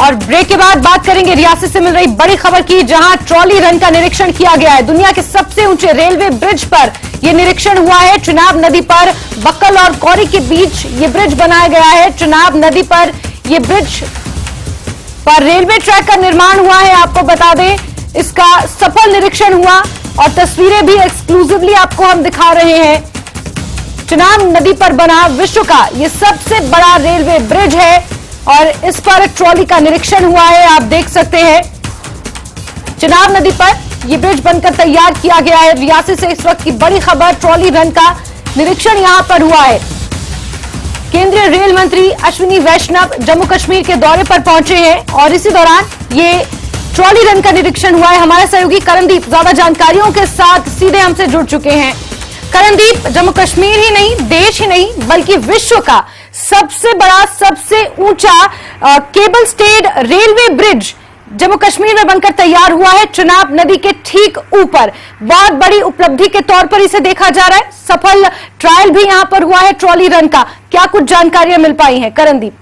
और ब्रेक के बाद बात करेंगे रियासत से मिल रही बड़ी खबर की, जहां ट्रॉली रन का निरीक्षण किया गया है। दुनिया के सबसे ऊंचे रेलवे ब्रिज पर यह निरीक्षण हुआ है। चुनाब नदी पर बक्कल और कौरी के बीच ये ब्रिज बनाया गया है। चुनाब नदी पर यह ब्रिज पर रेलवे ट्रैक का निर्माण हुआ है। आपको बता दें, इसका सफल निरीक्षण हुआ और तस्वीरें भी एक्सक्लूसिवली आपको हम दिखा रहे हैं। चुनाब नदी पर बना विश्व का यह सबसे बड़ा रेलवे ब्रिज है और इस पर ट्रॉली का निरीक्षण हुआ है। आप देख सकते हैं, चुनाब नदी पर यह ब्रिज बनकर तैयार किया गया है। रियासत से इस वक्त की बड़ी खबर, ट्रॉली रन का निरीक्षण यहां पर हुआ है। केंद्रीय रेल मंत्री अश्विनी वैष्णव जम्मू कश्मीर के दौरे पर पहुंचे हैं और इसी दौरान ये ट्रॉली रन का निरीक्षण हुआ है। हमारे सहयोगी करणदीप ज्यादा जानकारियों के साथ सीधे हमसे जुड़ चुके हैं। करणदीप, जम्मू कश्मीर ही नहीं, देश ही नहीं, बल्कि विश्व का सबसे बड़ा, सबसे ऊंचा cable stayed railway bridge Jammu Kashmir में बनकर तैयार हुआ है, चुनाब नदी के ठीक ऊपर। बहुत बड़ी उपलब्धि के तौर पर इसे देखा जा रहा है। सफल ट्रायल भी यहां पर हुआ है ट्रॉली रन का। क्या कुछ जानकारियां मिल पाई हैं करणदीप?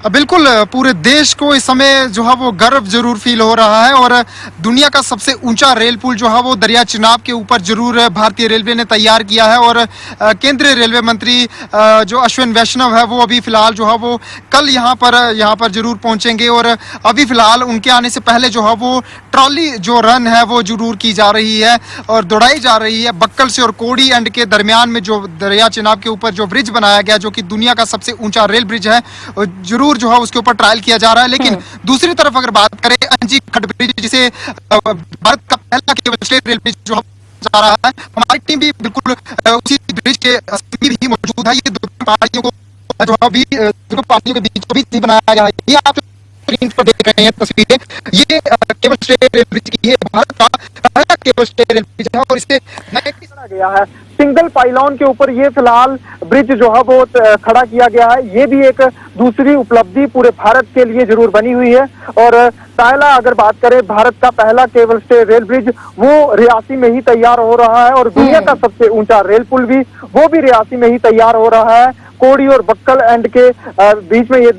बिल्कुल, पूरे देश को इस समय जो है वो गर्व जरूर फील हो रहा है और दुनिया का सबसे ऊंचा रेल पुल जो है वो दरिया चिनाब के ऊपर जरूर भारतीय रेलवे ने तैयार किया है। और केंद्रीय रेलवे मंत्री जो अश्विन वैष्णव है वो अभी फिलहाल जो है वो कल यहाँ पर जरूर पहुंचेंगे और अभी फिलहाल उनके आने से पहले जो है वो ट्रॉली जो रन है वो जरूर की जा रही है और दौड़ाई जा रही है। बक्कल से और कोड़ी एंड के दरमियान में जो दरिया चिनाब के ऊपर जो ब्रिज बनाया गया, जो कि दुनिया का सबसे ऊंचा रेल ब्रिज है, जरूर जो है उसके ऊपर ट्रायल किया जा रहा है। लेकिन दूसरी तरफ अगर बात करें अंजी खट ब्रिज, जिसे भारत का पहला केबल स्टेड रेल ब्रिज जो जा रहा है, हमारी टीम भी बिल्कुल उसी ब्रिज के समीप ही मौजूद है। ये दोनों पहाड़ियों को जो अभी दोनों पहाड़ियों के बीच बनाया गया है। ये आप स्क्रीन पर देख रहे हैं तस्वीरें, ये केबल स्टेड रेल ब्रिज की है। भारत का पहला केबल स्टेड रेल ब्रिज है और इसे गया है। सिंगल पाइलॉन के ऊपर ये फिलहाल ब्रिज जो है वो खड़ा किया गया है। ये भी एक दूसरी उपलब्धि पूरे भारत के लिए जरूर बनी हुई है। और पहला अगर बात करें, भारत का पहला केबल स्टे रेल ब्रिज वो रियासी में ही तैयार हो रहा है और दुनिया का सबसे ऊंचा रेल पुल भी वो भी रियासी में ही तैयार हो रहा है। कोड़ी और बक्कल एंड के बीच में ये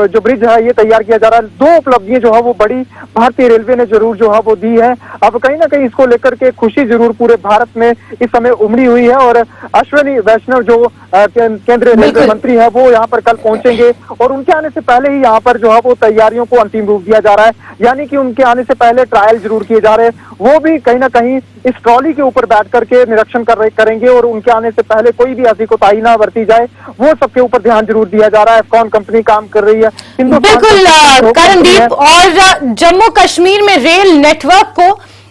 जो ब्रिज है ये तैयार किया जा रहा है। दो उपलब्धियां जो है वो बड़ी भारतीय रेलवे ने जरूर जो है वो दी है। अब कहीं ना कहीं इसको लेकर के खुशी जरूर पूरे भारत में इस समय उमड़ी हुई है और अश्विनी वैष्णव जो केंद्रीय रेलवे मंत्री है वो यहाँ पर कल पहुंचेंगे और उनके आने से पहले ही यहाँ पर जो है वो तैयारियों को अंतिम रूप दिया जा रहा है। यानी कि उनके आने से पहले ट्रायल जरूर किए जा रहे हैं। वो भी कहीं ना कहीं इस ट्रॉली के ऊपर बैठ करके निरीक्षण करेंगे और उनके आने से पहले कोई भी ऐसी कोताही ना बरती जाए, वो सबके ऊपर ध्यान जरूर दिया जा रहा है। कौन कंपनी काम कर रही है, बिल्कुल करणदीप। और जम्मू कश्मीर में रेल नेटवर्क को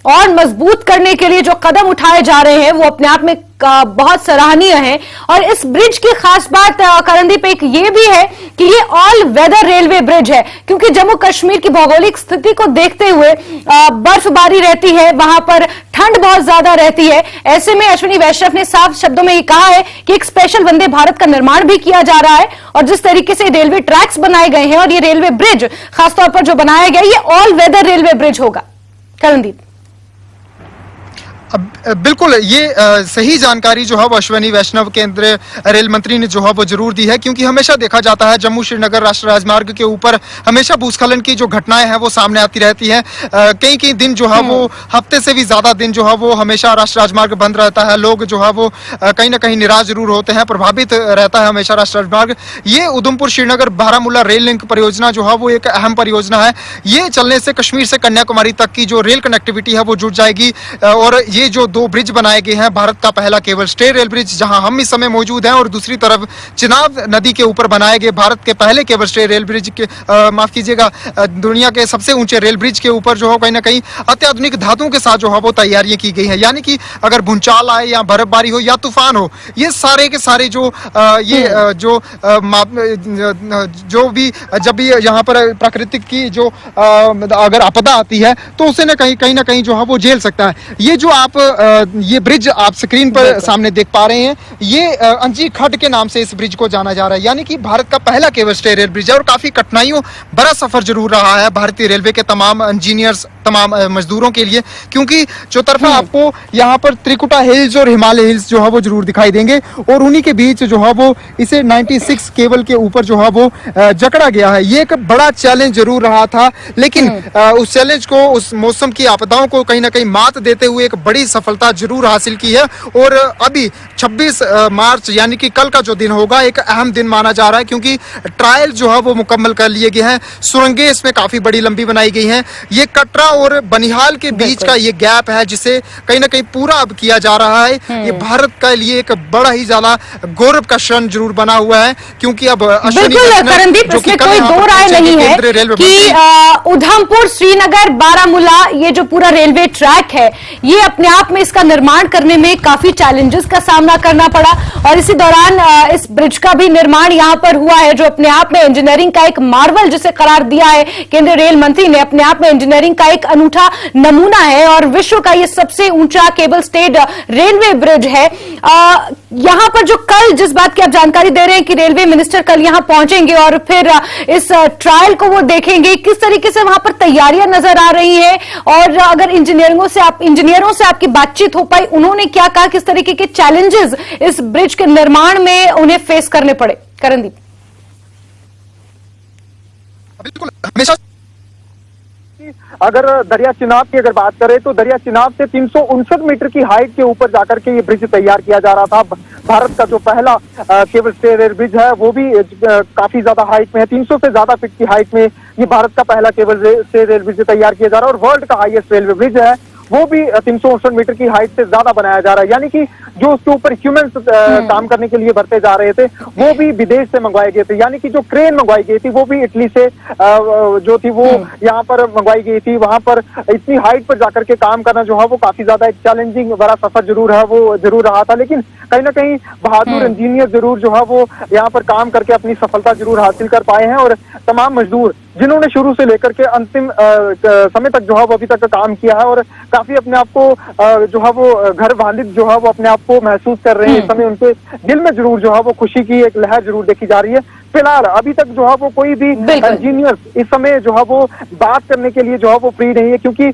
और मजबूत करने के लिए जो कदम उठाए जा रहे हैं वो अपने आप में बहुत सराहनीय है। और इस ब्रिज की खास बात करणदीप एक ये भी है कि ये ऑल वेदर रेलवे ब्रिज है, क्योंकि जम्मू कश्मीर की भौगोलिक स्थिति को देखते हुए बर्फबारी रहती है, वहां पर ठंड बहुत ज्यादा रहती है। ऐसे में अश्विनी वैष्णव ने साफ शब्दों में ये कहा है कि एक स्पेशल वंदे भारत का निर्माण भी किया जा रहा है और जिस तरीके से रेलवे ट्रैक्स बनाए गए हैं और ये रेलवे ब्रिज खासतौर पर जो बनाया गया ये ऑल वेदर रेलवे ब्रिज होगा। करणदीप, बिल्कुल, ये सही जानकारी जो है वो अश्विनी वैष्णव केंद्रीय रेल मंत्री ने जो है वो जरूर दी है, क्योंकि हमेशा देखा जाता है जम्मू श्रीनगर राष्ट्रीय राजमार्ग के ऊपर हमेशा भूस्खलन की जो घटनाएं हैं वो सामने आती रहती हैं। कई दिन जो है वो हफ्ते से भी ज्यादा दिन जो है वो हमेशा राष्ट्रीय राजमार्ग बंद रहता है। लोग जो है वो कहीं ना कहीं निराश जरूर होते हैं, प्रभावित रहता है हमेशा राष्ट्रीय राजमार्ग। ये उधमपुर श्रीनगर बारामूला रेल लिंक परियोजना जो है वो एक अहम परियोजना है। ये चलने से कश्मीर से कन्याकुमारी तक की जो रेल कनेक्टिविटी है वो जुड़ जाएगी और ये जो दो ब्रिज बनाए गए हैं, भारत का पहला केबल स्टे रेल ब्रिज जहां हम इस समय मौजूद हैं और दूसरी तरफ चिनाब नदी के ऊपर बनाए गए भारत के पहले केबल स्टे रेल ब्रिज के माफ कीजिएगा दुनिया के सबसे ऊंचे रेल ब्रिज के ऊपर जो है कहीं ना कहीं अत्याधुनिक धातुओं के साथ जो है वो तैयारियां की गई हैं। यानी कि अगर भूचाल आए या बर्फबारी हो या तूफान हो, ये सारे के सारे जो भी जब भी यहाँ पर प्राकृतिक की जो अगर आपदा आती है तो उसे कहीं ना कहीं जो है वो झेल सकता है। ये जो आप ये ब्रिज आप स्क्रीन पर सामने देख पा रहे हैं, ये अंजी खट के नाम से इस ब्रिज को जाना जा रहा है। यानी कि भारत का पहला केबल स्टे रेल ब्रिज है और काफी कठिनाइयों भरा सफर जरूर रहा है भारतीय रेलवे के तमाम इंजीनियर्स, तमाम मजदूरों के लिए, क्योंकि चौतरफा आपको यहाँ पर त्रिकुटा हिल्स और हिमालय हिल्स जो है वो जरूर दिखाई देंगे और उन्हीं के बीच जो है वो इसे 96 केबल के ऊपर जो है वो जकड़ा गया है। ये एक बड़ा चैलेंज जरूर रहा था, लेकिन उस चैलेंज को, उस मौसम की आपदाओं को कहीं ना कहीं मात देते हुए एक बड़ी सफलता जरूर हासिल की है। और अभी 26 मार्च यानी कि कल का जो दिन होगा एक अहम दिन माना जा रहा है, क्योंकि ट्रायल जो है वो मुकम्मल कर लिए गए हैं। सुरंगें इसमें काफी बड़ी लंबी बनाई गई हैं। ये कटरा और बनिहाल के बीच का ये गैप है जिसे कहीं ना कहीं पूरा अब किया जा रहा है। ये भारत के लिए एक बड़ा ही ज्यादा गौरव का क्षण जरूर बना हुआ है, क्योंकि अब करणदीप, इसमें कोई दो राय नहीं है कि उधमपुर, श्रीनगर, बारामूला ये जो पूरा रेलवे ट्रैक है ये अपने आप में इसका निर्माण करने में काफी चैलेंजेस का सामना करना पड़ा। और इसी दौरान इस ब्रिज का भी निर्माण यहां पर हुआ है जो अपने आप में इंजीनियरिंग का एक मार्वल जिसे करार दिया है केंद्रीय रेल मंत्री ने, अपने आप में इंजीनियरिंग का एक अनूठा नमूना है और विश्व का ये सबसे ऊंचा केबल स्टेड रेलवे ब्रिज है। यहां पर जो कल जिस बात की आप जानकारी दे रहे हैं कि रेलवे मिनिस्टर कल यहां पहुंचेंगे और फिर इस ट्रायल को वो देखेंगे, किस तरीके से वहां पर तैयारियां नजर आ रही है और अगर इंजीनियरों से आपकी बातचीत हो पाई, उन्होंने क्या कहा, किस तरीके के चैलेंजेस इस ब्रिज के निर्माण में उन्हें फेस करने पड़े? करणदीप, बिल्कुल हमेशा अगर दरिया चिनाब की अगर बात करें तो दरिया चिनाब से 359 मीटर की हाइट के ऊपर जाकर के ये ब्रिज तैयार किया जा रहा था। भारत का जो पहला केबल स्टेड रेल ब्रिज है वो भी काफी ज्यादा हाइट में है, 300 से ज्यादा फीट की हाइट में ये भारत का पहला केबल स्टेड रेल ब्रिज तैयार किया जा रहा है। और वर्ल्ड का हाईएस्ट रेलवे ब्रिज है वो भी 359 मीटर की हाइट से ज्यादा बनाया जा रहा है, यानी कि जो उसके ऊपर ह्यूमंस काम करने के लिए भरते जा रहे थे वो भी विदेश से मंगवाए गए थे, यानी कि जो क्रेन मंगवाई गई थी वो भी इटली से जो थी वो यहाँ पर मंगवाई गई थी। वहां पर इतनी हाइट पर जाकर के काम करना जो है वो काफी ज्यादा एक चैलेंजिंग बड़ा सफर जरूर है, वो जरूर रहा था, लेकिन कहीं ना कहीं बहादुर इंजीनियर जरूर जो है वो यहाँ पर काम करके अपनी सफलता जरूर हासिल कर पाए हैं। और तमाम मजदूर जिन्होंने शुरू से लेकर के अंतिम समय तक जो है वो अभी तक काम किया है और काफी अपने आप को जो है वो घर वालिद जो है वो अपने आप को महसूस कर रहे हैं। इस समय उनके दिल में जरूर जो है वो खुशी की एक लहर जरूर देखी जा रही है। फिलहाल अभी तक जो है वो कोई भी इंजीनियर इस समय जो है वो बात करने के लिए जो है वो फ्री नहीं है, क्योंकि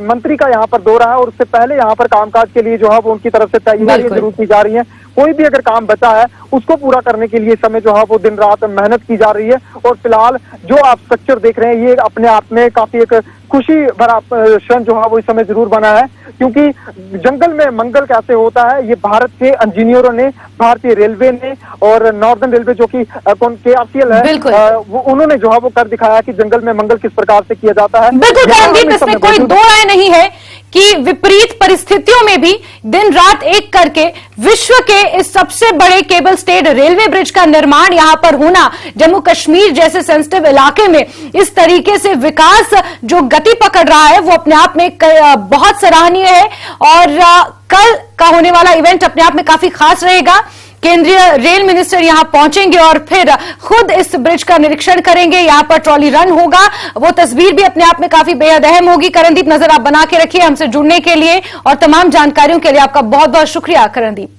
मंत्री का यहाँ पर दौरा है और उससे पहले यहाँ पर कामकाज के लिए जो है वो उनकी तरफ से तैयारियां जरूर की जा रही है। कोई भी अगर काम बचा है उसको पूरा करने के लिए इस समय जो है वो दिन रात मेहनत की जा रही है। और फिलहाल जो आप स्ट्रक्चर देख रहे हैं ये अपने आप में काफी एक खुशी भरा क्षण जो है वो इस समय जरूर बना है, क्योंकि जंगल में मंगल कैसे होता है ये भारत के इंजीनियरों ने, भारतीय रेलवे ने और नॉर्दर्न रेलवे जो कि KRCL है वो उन्होंने जो है वो कर दिखाया कि जंगल में मंगल किस प्रकार से किया जाता है। बिल्कुल करणदीप, इसमें कोई दो राय नहीं है कि विपरीत परिस्थितियों में भी दिन रात एक करके विश्व के इस सबसे बड़े केबल स्टेड रेलवे ब्रिज का निर्माण यहां पर होना, जम्मू कश्मीर जैसे सेंसिटिव इलाके में इस तरीके से विकास जो गति पकड़ रहा है वो अपने आप में बहुत सराहनीय है। और कल का होने वाला इवेंट अपने आप में काफी खास रहेगा। केंद्रीय रेल मिनिस्टर यहां पहुंचेंगे और फिर खुद इस ब्रिज का निरीक्षण करेंगे, यहां पर ट्रॉली रन होगा, वो तस्वीर भी अपने आप में काफी बेहद अहम होगी। करणदीप, नजर आप बना के रखिए हमसे जुड़ने के लिए और तमाम जानकारियों के लिए आपका बहुत बहुत शुक्रिया करणदीप।